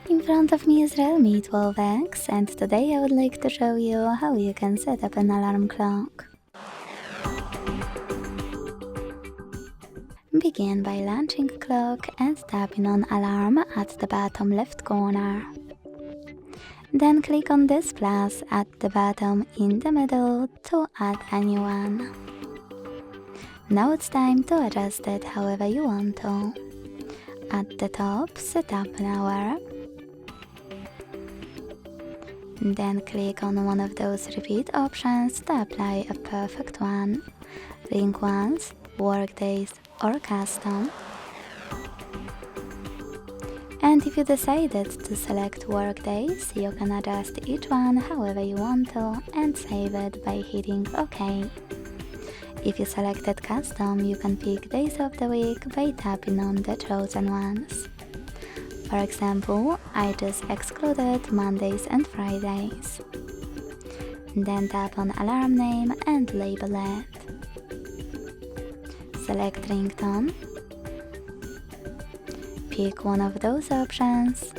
In front of me is Realme 12x, and today I would like to show you how you can set up an alarm clock. Begin by launching clock and tapping on alarm at the bottom left corner. Then click on this plus at the bottom in the middle to add a new one. Now it's time to adjust it however you want to. At the top, set up an hour. Then click on one of those repeat options to apply a perfect one. Link once, workdays or custom. And if you decided to select workdays, you can adjust each one however you want to and save it by hitting OK. If you selected custom, you can pick days of the week by tapping on the chosen ones. For example, I just excluded Mondays and Fridays. Then tap on alarm name and label it. Select ringtone. Pick one of those options.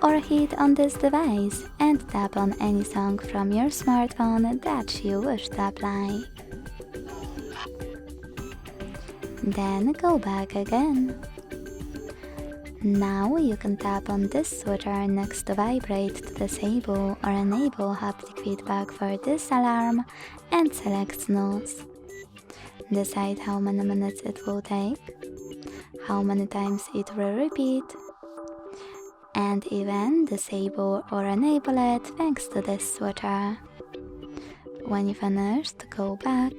Or hit on this device and tap on any song from your smartphone that you wish to apply. Then go back again. Now you can tap on this switcher next to vibrate to disable or enable haptic feedback for this alarm and select snooze. Decide how many minutes it will take, how many times it will repeat, and even disable or enable it thanks to this switcher. When you finished, go back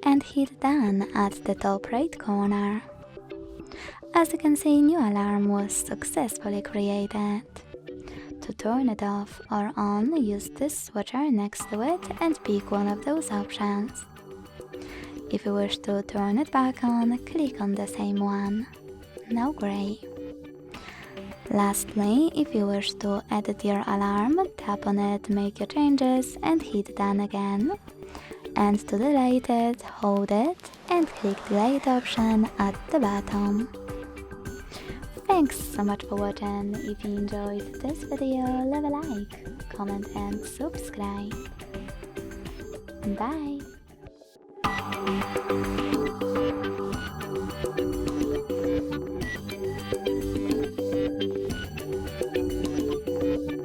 and hit done at the top right corner. As you can see, new alarm was successfully created. To turn it off or on, use this switcher next to it and pick one of those options. If you wish to turn it back on, click on the same one. Now gray. Lastly, if you wish to edit your alarm, tap on it, make your changes and hit done again. And to delete it, hold it and click delete option at the bottom. Thanks so much for watching. If you enjoyed this video, leave a like, comment and subscribe. Bye!